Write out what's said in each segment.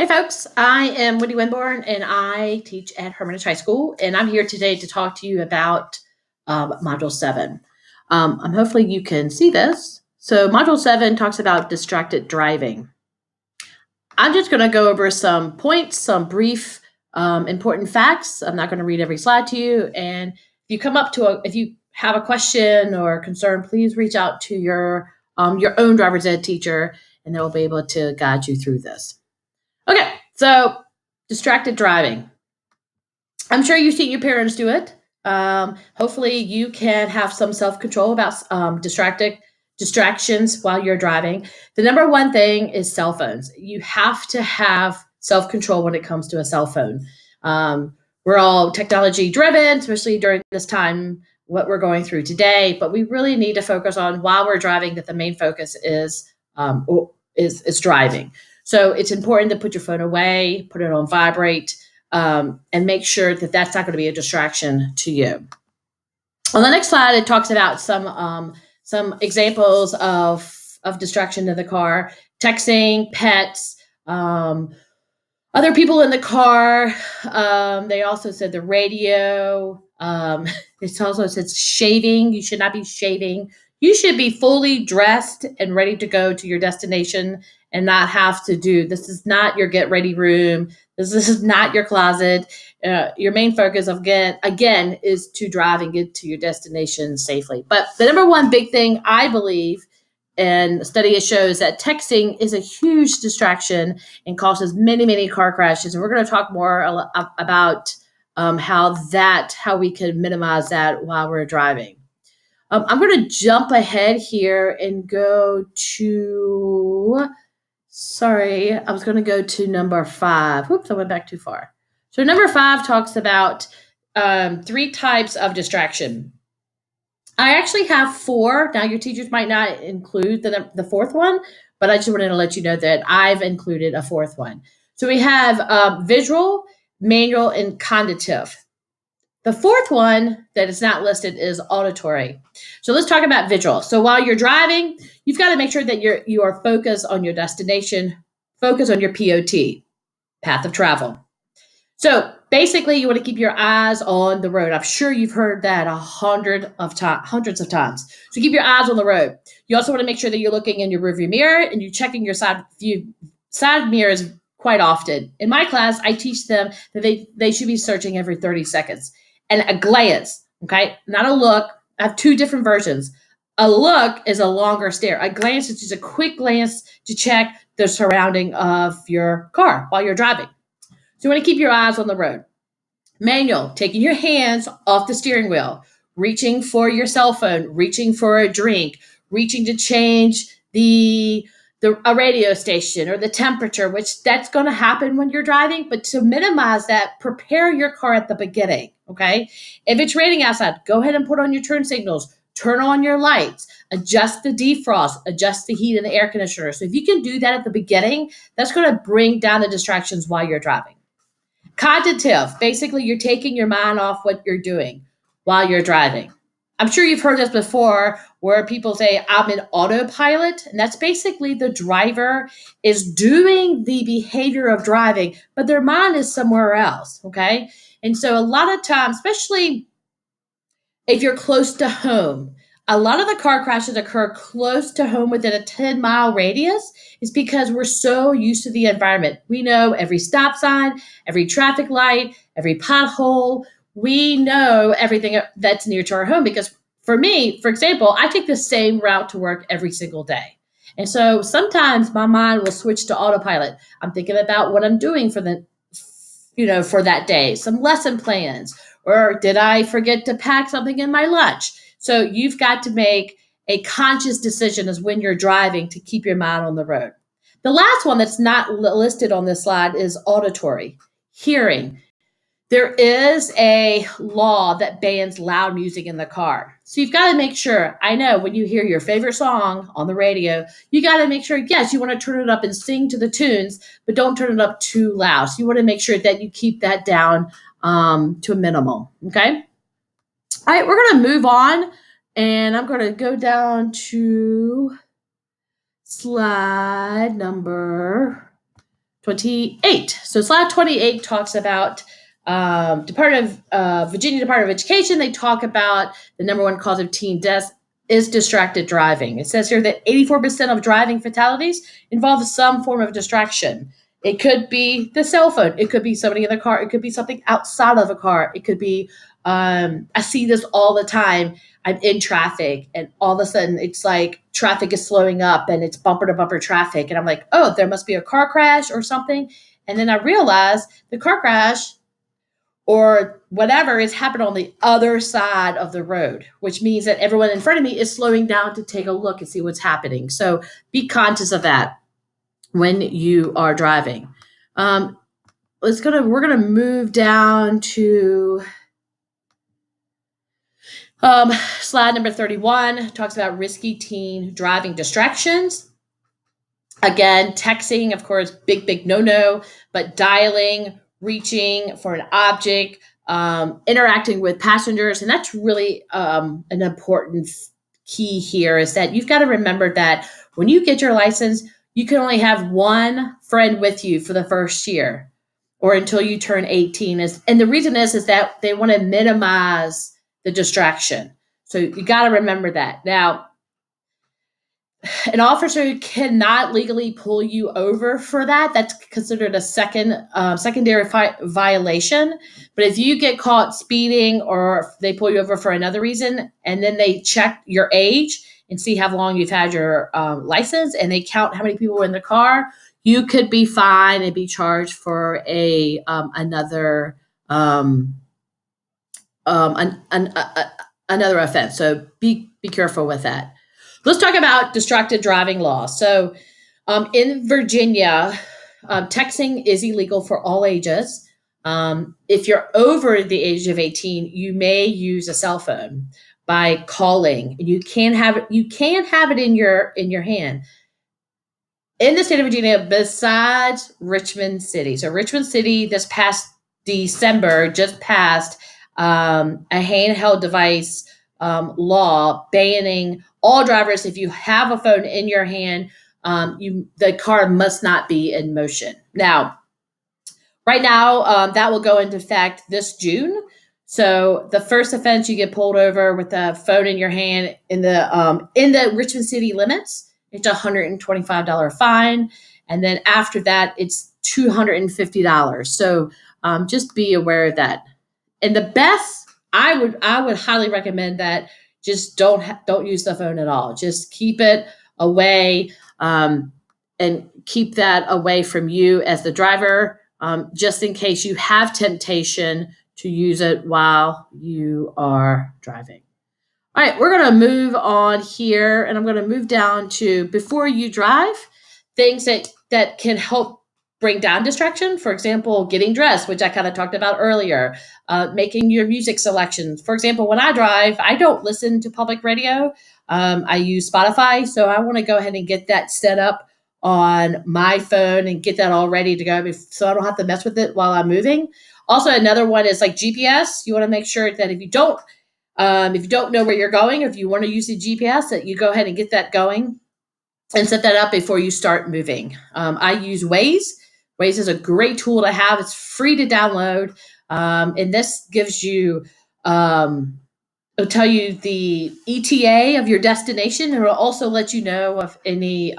Hey folks, I am Wendy Winborn and I teach at Hermitage High School, and I'm here today to talk to you about Module 7. Hopefully you can see this. So Module 7 talks about distracted driving. I'm just going to go over some points, some brief important facts. I'm not going to read every slide to you, and if you have a question or concern, please reach out to your own driver's ed teacher, and they'll be able to guide you through this. Okay, so distracted driving. I'm sure you've seen your parents do it. Hopefully you can have some self-control about distractions while you're driving. The number one thing is cell phones. You have to have self-control when it comes to a cell phone. We're all technology driven, especially during this time, what we're going through today, but we really need to focus on while we're driving that the main focus is driving. So it's important to put your phone away, put it on vibrate, and make sure that that's not going to be a distraction to you. On the next slide, it talks about some examples of distraction in the car: texting, pets, other people in the car. They also said the radio. It also says shaving. You should not be shaving. You should be fully dressed and ready to go to your destination and not have to do, this is not your get ready room. This is not your closet. Your main focus again is to drive and get to your destination safely. But the number one big thing I believe, and the study shows that texting is a huge distraction and causes many, many car crashes. And we're going to talk more about how we can minimize that while we're driving. I'm going to jump ahead here and go to, sorry, I was going to go to number 5. Whoops, I went back too far. So number 5 talks about 3 types of distraction. I actually have 4. Now, your teachers might not include the 4th one, but I just wanted to let you know that I've included a 4th one. So we have visual, manual, and cognitive. The 4th one that is not listed is auditory. So let's talk about visual. So while you're driving, you've got to make sure that you are focused on your destination, focus on your POT, path of travel. So basically, you want to keep your eyes on the road. I'm sure you've heard that hundreds of times. So keep your eyes on the road. You also want to make sure that you're looking in your rearview mirror and you're checking your side mirrors quite often. In my class, I teach them that they should be searching every 30 seconds. And a glance, okay, not a look. I have 2 different versions. A look is a longer stare. A glance is just a quick glance to check the surrounding of your car while you're driving. So you want to keep your eyes on the road. Manual, taking your hands off the steering wheel, reaching for your cell phone, reaching for a drink, reaching to change a radio station or the temperature, which that's going to happen when you're driving. But to minimize that, prepare your car at the beginning, okay? If it's raining outside, go ahead and put on your turn signals, turn on your lights, adjust the defrost, adjust the heat in the air conditioner. So if you can do that at the beginning, that's going to bring down the distractions while you're driving. Cognitive, basically you're taking your mind off what you're doing while you're driving. I'm sure you've heard this before where people say, I'm in autopilot. And that's basically the driver is doing the behavior of driving, but their mind is somewhere else, okay? And so a lot of times, especially if you're close to home, a lot of the car crashes occur close to home within a 10-mile radius is because we're so used to the environment. We know every stop sign, every traffic light, every pothole. We know everything that's near to our home because for me, for example, I take the same route to work every single day. And so sometimes my mind will switch to autopilot. I'm thinking about what I'm doing for that day, some lesson plans, or did I forget to pack something in my lunch? So you've got to make a conscious decision as when you're driving to keep your mind on the road. The last one that's not listed on this slide is auditory, hearing. There is a law that bans loud music in the car. So you've got to make sure, I know when you hear your favorite song on the radio, you got to make sure, yes, you want to turn it up and sing to the tunes, but don't turn it up too loud. So you want to make sure that you keep that down to a minimal, okay? All right, we're going to move on, and I'm going to go down to slide number 28. So slide 28 talks about Virginia Department of Education. They talk about the number one cause of teen deaths is distracted driving. It says here that 84% of driving fatalities involve some form of distraction. It could be the cell phone. It could be somebody in the car. It could be something outside of a car. It could be, I see this all the time. I'm in traffic and all of a sudden it's like traffic is slowing up and it's bumper to bumper traffic. And I'm like, oh, there must be a car crash or something. And then I realize the car crash or whatever is happening on the other side of the road, which means that everyone in front of me is slowing down to take a look and see what's happening. So be conscious of that when you are driving. We're going to move down to slide number 31. Talks about risky teen driving distractions. Again, texting, of course, big no-no, but dialing, reaching for an object, interacting with passengers. And that's really an important key here is that you've got to remember that when you get your license, you can only have one friend with you for the first year or until you turn 18. And the reason is that they want to minimize the distraction. So you got to remember that. Now, an officer cannot legally pull you over for that. That's considered a secondary violation. But if you get caught speeding or if they pull you over for another reason, and then they check your age and see how long you've had your license, and they count how many people were in the car, you could be fined and be charged for another offense. So be careful with that. Let's talk about distracted driving law. So in Virginia, texting is illegal for all ages. If you're over the age of 18, you may use a cell phone by calling. You can have it in your hand. In the state of Virginia, besides Richmond City. So Richmond City this past December just passed a handheld device law banning all drivers. If you have a phone in your hand, the car must not be in motion. Now, right now, that will go into effect this June. So the first offense, you get pulled over with a phone in your hand in the Richmond City limits. It's a $125 fine, and then after that, it's $250. So just be aware of that. And the best, I would highly recommend that just don't use the phone at all. Just keep it away and keep that away from you as the driver, just in case you have temptation to use it while you are driving. All right, we're going to move on here, and I'm going to move down to before you drive, things that can help bring down distraction. For example, getting dressed, which I kind of talked about earlier, making your music selections. For example, when I drive, I don't listen to public radio. I use Spotify, so I want to go ahead and get that set up on my phone and get that all ready to go so I don't have to mess with it while I'm moving. Also, another one is like GPS. You want to make sure that if you don't know where you're going, or if you want to use the GPS, that you go ahead and get that going and set that up before you start moving. I use Waze. Waze is a great tool to have. It's free to download. And this gives you, it'll tell you the ETA of your destination. It will also let you know of any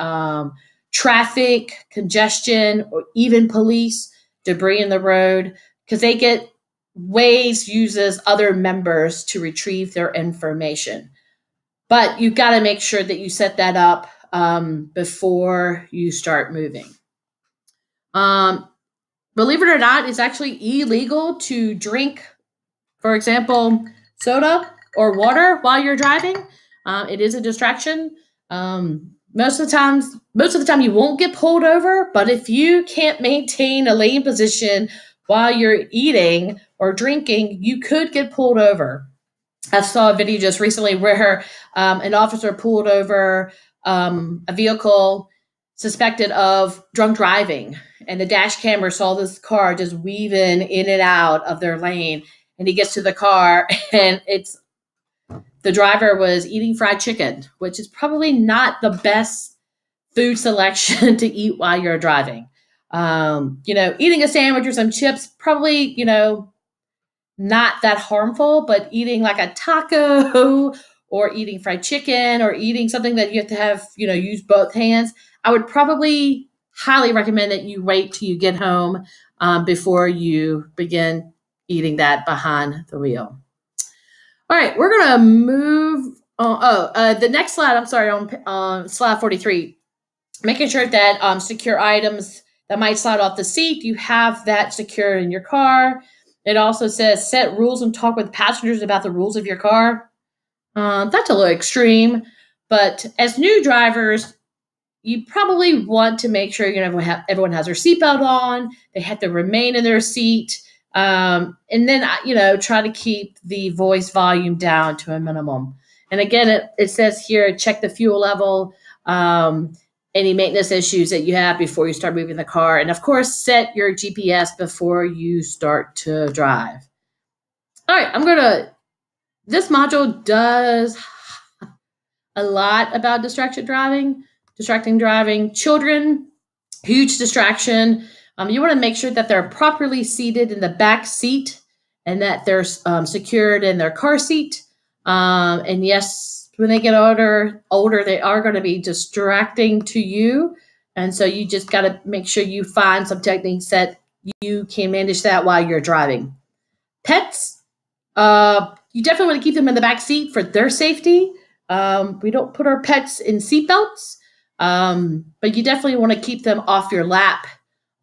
traffic, congestion, or even police debris in the road, because Waze uses other members to retrieve their information. But you've got to make sure that you set that up before you start moving. Believe it or not, it's actually illegal to drink, for example, soda or water while you're driving. It is a distraction. Most of the time you won't get pulled over, but if you can't maintain a lane position while you're eating or drinking, you could get pulled over. I saw a video just recently where an officer pulled over a vehicle suspected of drunk driving, and the dash camera saw this car just weaving in and out of their lane. And he gets to the car, and the driver was eating fried chicken, which is probably not the best food selection to eat while you're driving. Eating a sandwich or some chips, probably, not that harmful, but eating like a taco or eating fried chicken or eating something that you have to have, use both hands, I would probably highly recommend that you wait till you get home before you begin eating that behind the wheel. All right, we're going to move on. The next slide, I'm sorry, on slide 43, making sure that secure items that might slide off the seat, you have that secured in your car. It also says set rules and talk with passengers about the rules of your car. That's a little extreme, but as new drivers, you probably want to make sure everyone has their seatbelt on. They have to remain in their seat, and then try to keep the voice volume down to a minimum. And again, it says here, check the fuel level, any maintenance issues that you have before you start moving the car, and of course, set your GPS before you start to drive. All right, this module does a lot about distracting driving. Children, huge distraction. You want to make sure that they're properly seated in the back seat and that they're secured in their car seat. And yes, when they get older, they are going to be distracting to you. And so you just got to make sure you find some techniques that you can manage that while you're driving. Pets, you definitely want to keep them in the back seat for their safety. We don't put our pets in seatbelts, but you definitely want to keep them off your lap,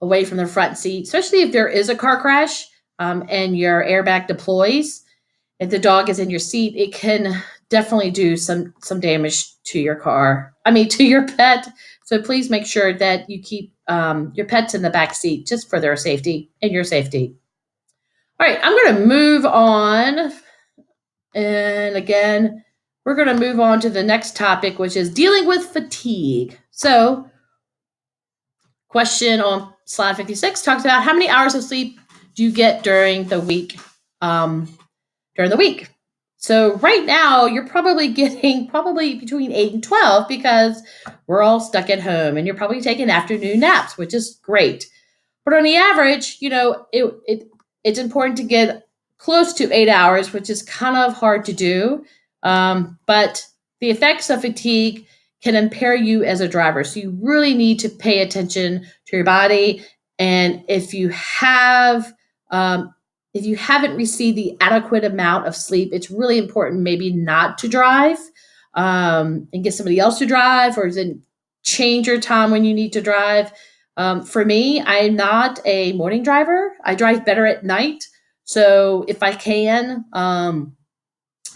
away from the front seat, especially if there is a car crash and your airbag deploys. If the dog is in your seat, it can definitely do some damage to your to your pet. So please make sure that you keep your pets in the back seat just for their safety and your safety. All right, I'm going to move on. And again, we're going to move on to the next topic, which is dealing with fatigue. So, question on slide 56 talks about how many hours of sleep do you get during the week? So right now, you're probably getting between 8 and 12 because we're all stuck at home, and you're probably taking afternoon naps, which is great. But on the average, it's important to get close to 8 hours, which is kind of hard to do. But the effects of fatigue can impair you as a driver. So you really need to pay attention to your body. And if you haven't received the adequate amount of sleep, it's really important maybe not to drive and get somebody else to drive, or then change your time when you need to drive. For me, I'm not a morning driver. I drive better at night. So if I can, I'd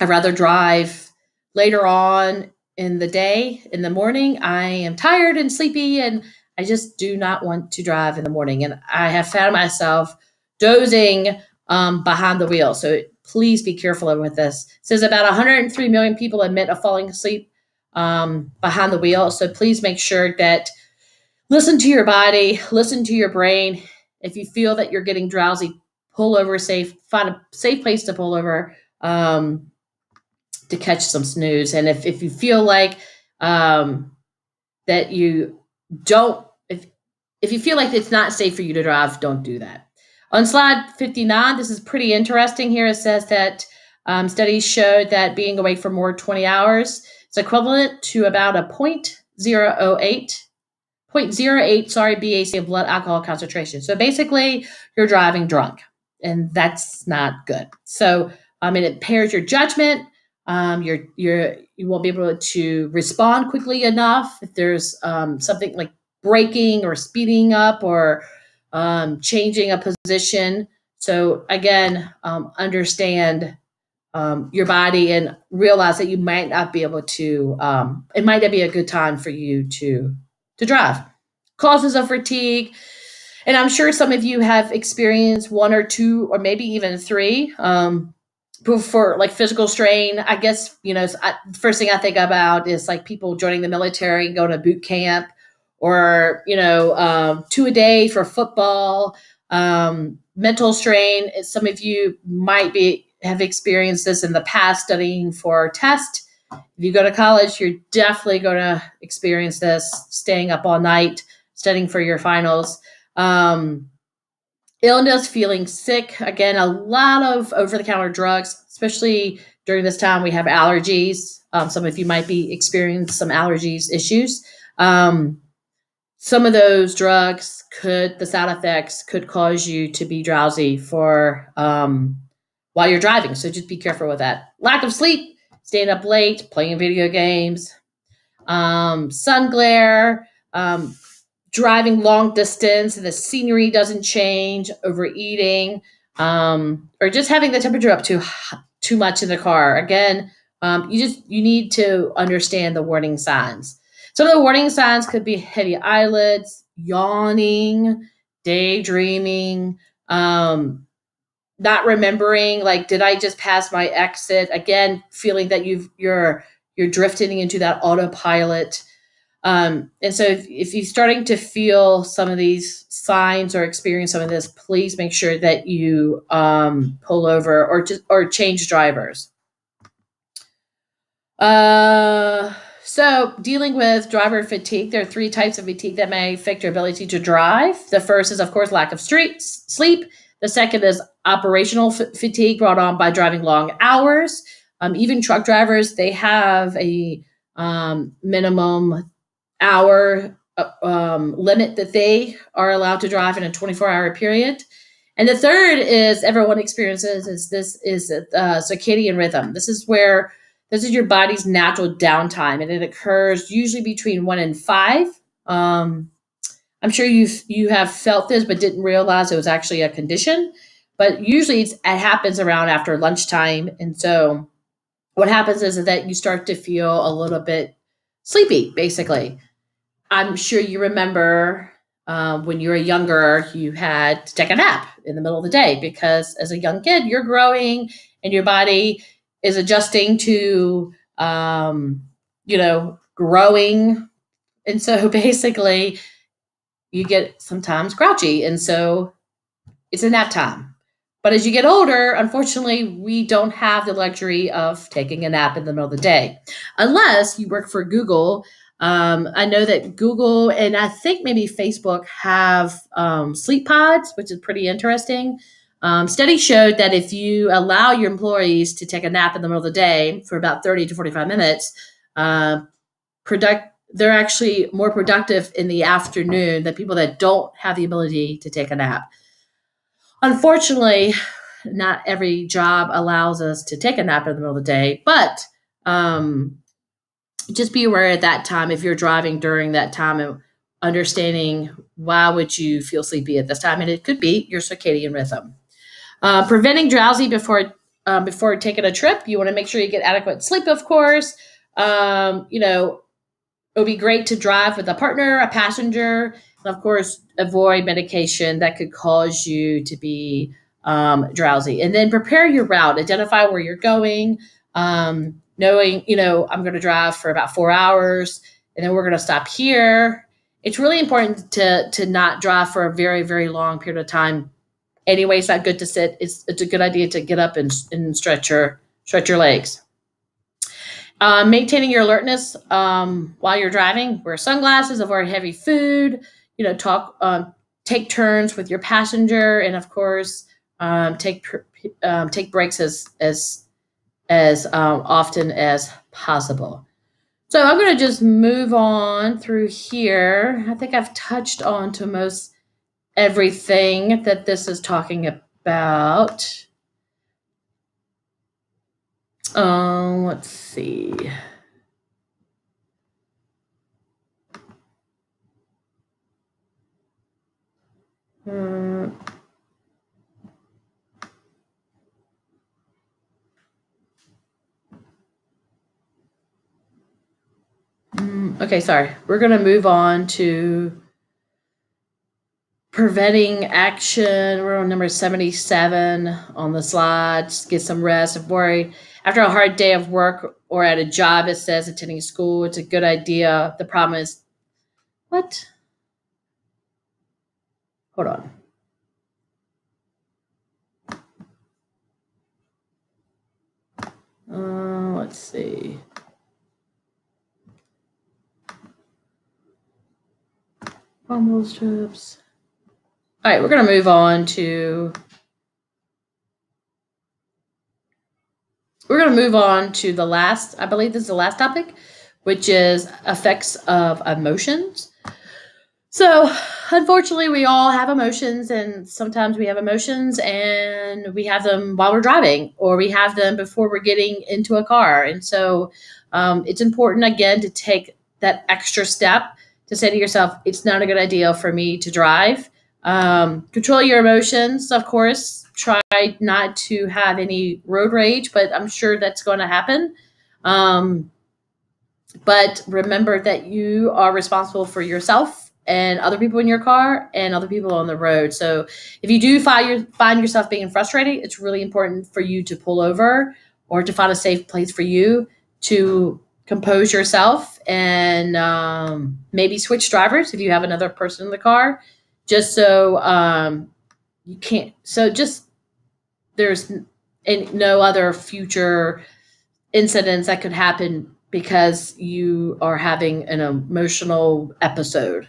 rather drive later on in the day. In the morning, I am tired and sleepy, and I just do not want to drive in the morning. And I have found myself dozing behind the wheel. So please be careful with this. It says about 103 million people admit of falling asleep behind the wheel. So please make sure that listen to your body, listen to your brain. If you feel that you're getting drowsy, pull over find a safe place to pull over to catch some snooze. And if you feel like that you don't, if you feel like it's not safe for you to drive, don't do that. On slide 59, this is pretty interesting here. It says that studies showed that being awake for more than 20 hours is equivalent to about a 0.08 BAC of blood alcohol concentration. So basically, you're driving drunk, and that's not good. So it impairs your judgment. You won't be able to respond quickly enough if there's something like braking or speeding up or changing a position. So again, understand your body and realize that you might not be able to. It might not be a good time for you to drive. Causes of fatigue, and I'm sure some of you have experienced one or two or maybe even three. For like physical strain, I guess, the first thing I think about is like people joining the military and going to boot camp, or, 2 a day for football, mental strain. Some of you might have experienced this in the past studying for a test. If you go to college, you're definitely going to experience this, staying up all night, studying for your finals. Um, illness, feeling sick. Again, a lot of over-the-counter drugs, especially during this time. We have allergies. Some of you might be experiencing some allergies issues. Some of those drugs the side effects could cause you to be drowsy for while you're driving. So just be careful with that. Lack of sleep, staying up late, playing video games, sun glare, driving long distance and the scenery doesn't change, overeating, or just having the temperature up too much in the car. Again, you need to understand the warning signs. Some of the warning signs could be heavy eyelids, yawning, daydreaming, not remembering, like, did I just pass my exit? Again, feeling that you're drifting into that autopilot. And so if you're starting to feel some of these signs or experience some of this, please make sure that you pull over or change drivers. So dealing with driver fatigue, there are 3 types of fatigue that may affect your ability to drive. The first is, of course, lack of sleep. The second is operational fatigue brought on by driving long hours. Even truck drivers, they have a minimum hour limit that they are allowed to drive in a 24-hour period. And the third is everyone experiences is circadian rhythm. This is your body's natural downtime, and it occurs usually between 1 and 5. I'm sure you have felt this, but didn't realize it was actually a condition. But usually it happens around after lunchtime, and so what happens is that you start to feel a little bit sleepy, basically. I'm sure you remember when you were younger, you had to take a nap in the middle of the day because as a young kid, you're growing and your body is adjusting to, growing. And so basically, you get sometimes grouchy. And so it's a nap time. But as you get older, unfortunately, we don't have the luxury of taking a nap in the middle of the day unless you work for Google. I know that Google and I think maybe Facebook have sleep pods, which is pretty interesting. Studies showed that if you allow your employees to take a nap in the middle of the day for about 30 to 45 minutes, they're actually more productive in the afternoon than people that don't have the ability to take a nap. Unfortunately, not every job allows us to take a nap in the middle of the day, but just be aware at that time if you're driving during that time and understanding why would you feel sleepy at this time, and it could be your circadian rhythm. Preventing drowsy before taking a trip, you want to make sure you get adequate sleep, of course. It would be great to drive with a partner, a passenger, and of course, avoid medication that could cause you to be drowsy. And then prepare your route, identify where you're going, knowing, I'm going to drive for about 4 hours and then we're going to stop here. It's really important to not drive for a very, very long period of time. Anyway, it's not good to sit. It's a good idea to get up and stretch your legs. Maintaining your alertness while you're driving. Wear sunglasses, avoid heavy food, take turns with your passenger, and of course, take breaks as often as possible. So I'm going to just move on through here. I think I've touched on to most everything that this is talking about. Let's see. Okay, sorry. We're going to move on to preventing action. We're on number 77 on the slides. Get some rest. After a hard day of work or at a job, it says attending school, it's a good idea. The problem is, what? Hold on. Let's see. Almost trips. All right, we're going to move on to the last, I believe this is the last topic, which is effects of emotions. So, unfortunately, we all have emotions, and sometimes we have emotions and we have them while we're driving, or we have them before we're getting into a car. And so, it's important, again, to take that extra step to say to yourself, it's not a good idea for me to drive. Control your emotions, of course. Try not to have any road rage, but I'm sure that's going to happen. But remember that you are responsible for yourself and other people in your car and other people on the road. So if you do find yourself being frustrated, it's really important for you to pull over or to find a safe place for you to compose yourself and maybe switch drivers if you have another person in the car, just so you can't. So just there's no other future incidents that could happen because you are having an emotional episode.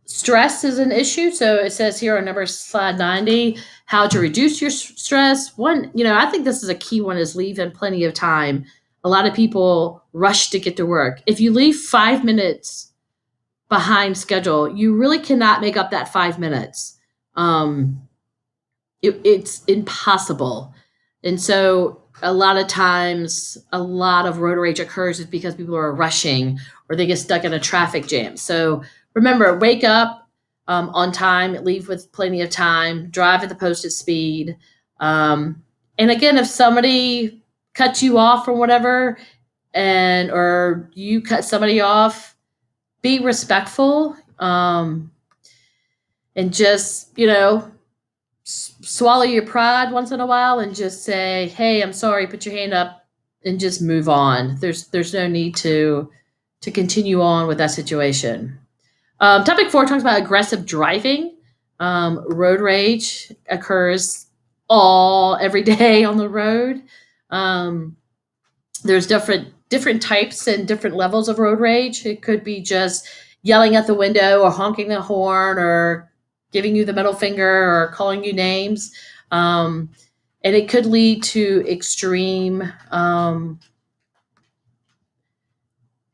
Stress is an issue. So it says here on slide 90, how to reduce your stress. One, I think this is a key one, is leaving plenty of time. A lot of people rush to get to work. If you leave 5 minutes behind schedule, you really cannot make up that 5 minutes. It's impossible. And so a lot of times, a lot of road rage occurs is because people are rushing or they get stuck in a traffic jam. So remember, wake up on time, leave with plenty of time, drive at the posted speed. And again, if somebody cuts you off or whatever, or you cut somebody off, be respectful, and just, swallow your pride once in a while and just say, hey, I'm sorry, put your hand up and just move on. There's no need to continue on with that situation. Topic 4 talks about aggressive driving. Road rage occurs every day on the road. There's different types and different levels of road rage. It could be just yelling at the window or honking the horn or giving you the middle finger or calling you names. And it could lead to extreme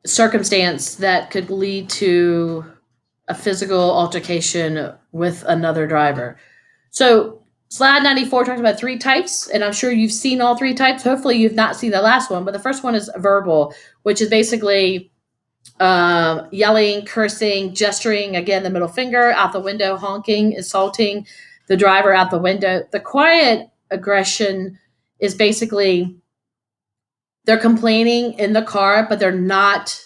circumstance that could lead to a physical altercation with another driver. So slide 94 talks about 3 types, and I'm sure you've seen all 3 types. Hopefully you've not seen the last one, but the first one is verbal, which is basically yelling, cursing, gesturing, again, the middle finger, out the window, honking, insulting the driver out the window. The quiet aggression is basically they're complaining in the car, but they're not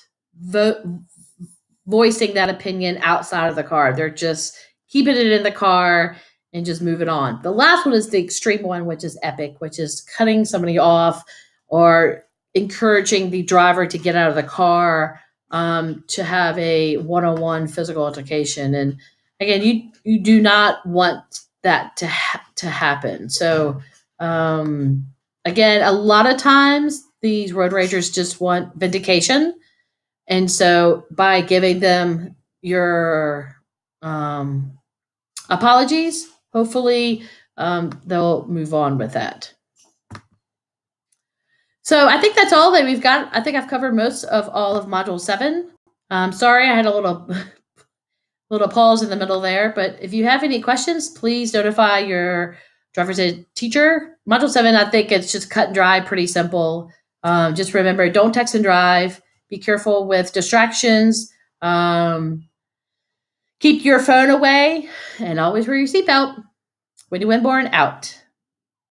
voicing that opinion outside of the car. They're just keeping it in the car and just moving on. The last one is the extreme one, which is epic, which is cutting somebody off or encouraging the driver to get out of the car to have a one-on-one physical altercation. And again, you do not want that to happen. So again, a lot of times these road ragers just want vindication. And so by giving them your apologies, hopefully they'll move on with that. So I think that's all that we've got. I think I've covered most of all of Module 7. Sorry, I had a little pause in the middle there, but if you have any questions, please notify your driver's ed teacher. Module 7, I think it's just cut and dry, pretty simple. Just remember, don't text and drive. Be careful with distractions. Keep your phone away and always wear your seatbelt. Wendy Winborn out.